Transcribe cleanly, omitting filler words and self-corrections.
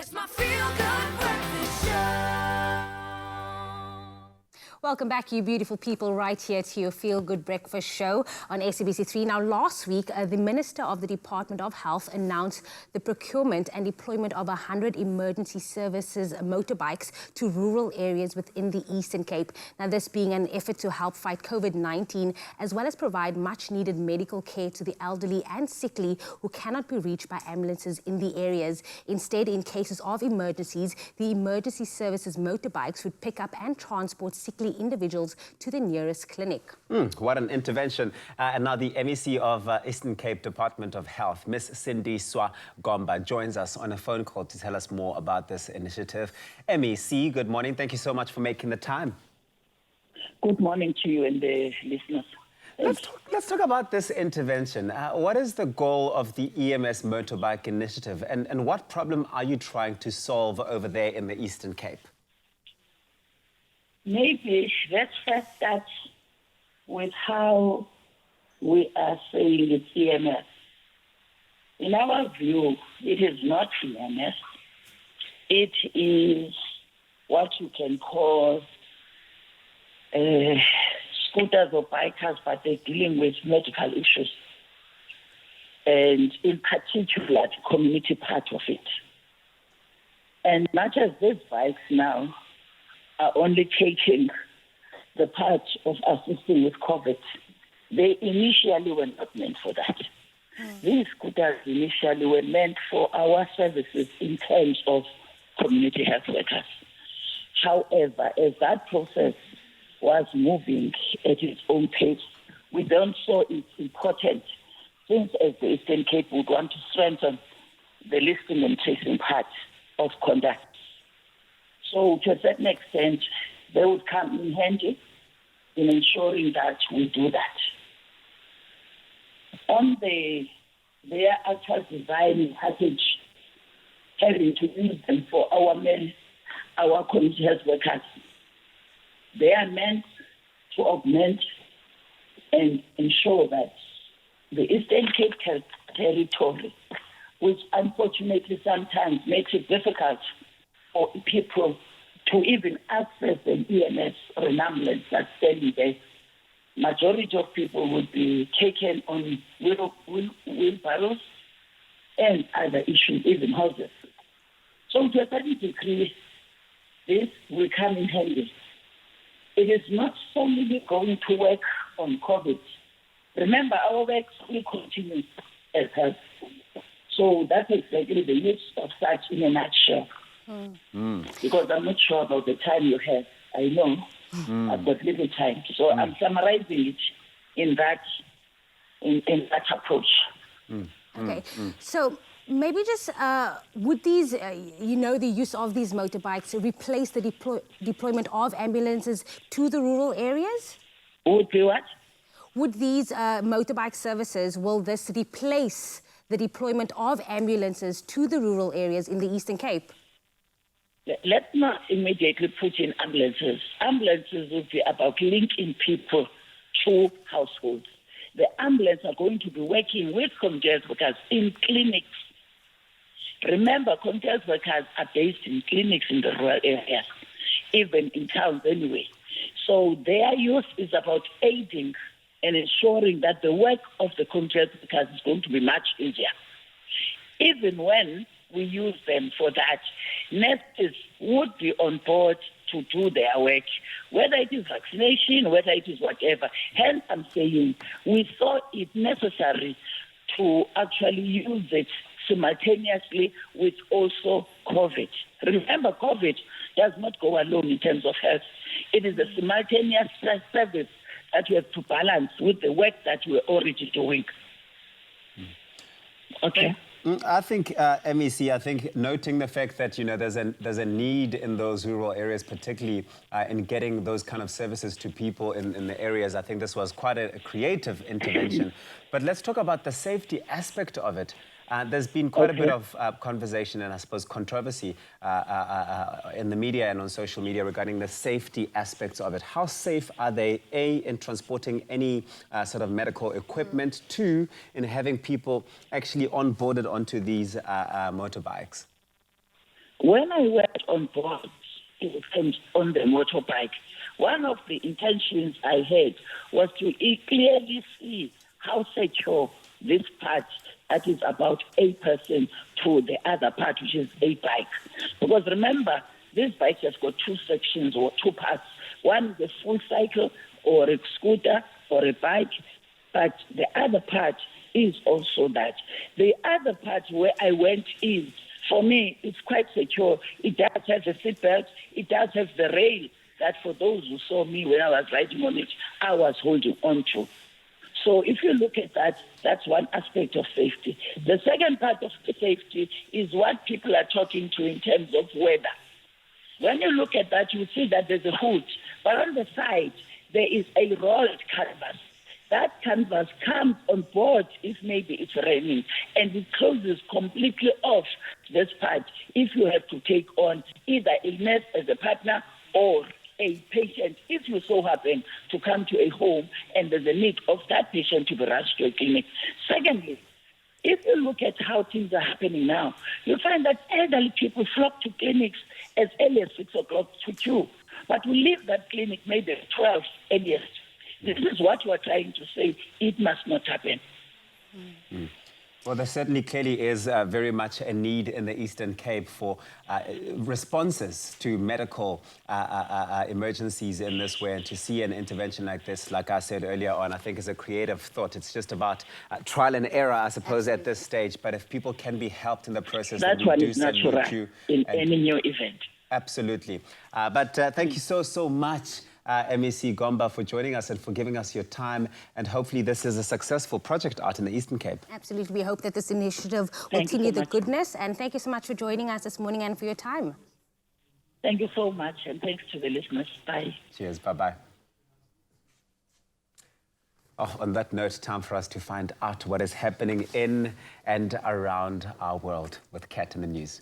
It's my feel-good breakfast show. Welcome back, you beautiful people, right here to your Feel Good Breakfast show on SABC3. Now, last week, the Minister of the Department of Health announced the procurement and deployment of 100 Emergency Services Motorbikes to rural areas within the Eastern Cape. Now, this being an effort to help fight COVID-19, as well as provide much-needed medical care to the elderly and sickly who cannot be reached by ambulances in the areas. Instead, in cases of emergencies, the Emergency Services Motorbikes would pick up and transport sickly individuals to the nearest clinic. What an intervention. And now the MEC of Eastern Cape Department of Health, Ms. Sindiswa Gomba, joins us on a phone call to tell us more about this initiative. MEC, good morning. Thank you so much for making the time. Good morning to you and the listeners. Let's talk about this intervention. What is the goal of the EMS Motorbike Initiative, and what problem are you trying to solve over there in the Eastern Cape? Maybe let's first start with how we are saying it's EMS. In our view, it is not EMS. It is what you can call scooters or bikers, but they're dealing with medical issues. And in particular, the community part of it. And much as these bikes now are only taking the part of assisting with COVID, they initially were not meant for that. These scooters initially were meant for our services in terms of community health workers. However, as that process was moving at its own pace, we don't saw it important, since as the Eastern Cape would want to strengthen the listing and tracing part of conduct. So to a certain extent, they would come in handy in ensuring that we do that. On their actual design package, having to use them for our community health workers, they are meant to augment and ensure that the Eastern Cape territory, which unfortunately sometimes makes it difficult for people to even access an EMS or an ambulance that's standing there. Majority of people would be taken on wheelbarrows and other issues, even houses. So to a certain degree, this will come in handy. It is not solely going to work on COVID. Remember, our work will continue as health. So that's exactly the use of such in a nutshell. Because I'm not sure about the time you have. I know I've got little time. So I'm summarizing it in that approach. Okay, so maybe just would these, the use of these motorbikes replace the deployment of ambulances to the rural areas? Would be what? Would these motorbike services, will this replace the deployment of ambulances to the rural areas in the Eastern Cape? Let's not immediately put in ambulances. Ambulances will be about linking people to households. The ambulances are going to be working with community health workers in clinics. Remember, community health workers are based in clinics in the rural areas, even in towns anyway. So their use is about aiding and ensuring that the work of the community health workers is going to be much easier. Even when we use them for that, nurses would be on board to do their work, whether it is vaccination, whether it is whatever. Hence, I'm saying we thought it necessary to actually use it simultaneously with also COVID. Remember, COVID does not go alone in terms of health. It is a simultaneous service that you have to balance with the work that you are already doing. Okay. I think, MEC, I think noting the fact that, there's a need in those rural areas, particularly in getting those kind of services to people in the areas, I think this was quite a creative intervention. But let's talk about the safety aspect of it. There's been quite a bit of conversation and I suppose controversy in the media and on social media regarding the safety aspects of it. How safe are they, A, in transporting any sort of medical equipment, two, in having people actually onboarded onto these motorbikes? When I went on board on the motorbike, one of the intentions I had was to clearly see how secure this part that is about a person to the other part, which is a bike. Because remember, this bike has got two sections or two parts. One is a full cycle or a scooter or a bike, but the other part is also that. The other part where I went in, for me, it's quite secure. It does have a seatbelt. It does have the rail that for those who saw me when I was riding on it, I was holding on to. So if you look at that, that's one aspect of safety. The second part of the safety is what people are talking to in terms of weather. When you look at that, you see that there's a hood, but on the side, there is a rolled canvas. That canvas comes on board if maybe it's raining, and it closes completely off this part if you have to take on either illness as a partner or a patient, if you so happen to come to a home and there's a need of that patient to be rushed to a clinic. Secondly, if you look at how things are happening now, you find that elderly people flock to clinics as early as 6 o'clock to 2, but we leave that clinic maybe at 12 earliest. This is what you are trying to say. It must not happen. Well, there certainly clearly is very much a need in the Eastern Cape for responses to medical emergencies in this way, and to see an intervention like this, like I said earlier on, I think is a creative thought. It's just about trial and error, I suppose, at this stage. But if people can be helped in the process, That one is natural in any new event. Absolutely. But thank you so much, MEC Gomba, for joining us and for giving us your time. And hopefully this is a successful project out in the Eastern Cape. Absolutely. We hope that this initiative will continue the goodness. And thank you so much for joining us this morning and for your time. Thank you so much, and thanks to the listeners. Bye. Cheers. Bye-bye. Oh, on that note, time for us to find out what is happening in and around our world with Kat in the news.